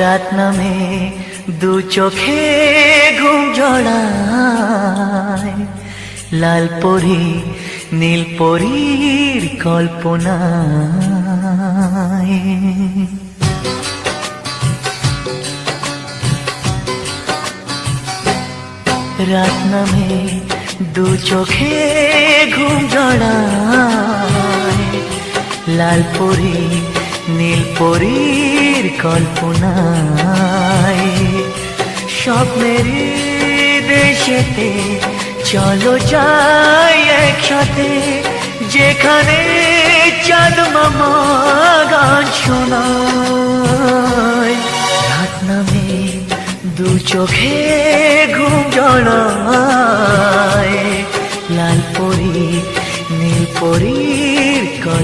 রাত নামে দু চোখে ঘুম জড়ায়, লাল পরি নীল পরীর কল্পনায়। রাত নামে দু চোখে ঘুম জড়ায়, লাল পরি নীল পরীর কল্পনায়। স্বপ্নের দেশেতে চলো যাই একসাথে, যেখানে চাঁদ মামা গান শোনায়। রাত নামে দু চোখে ঘুম জড়ায়, লাল পরি নীল পরীর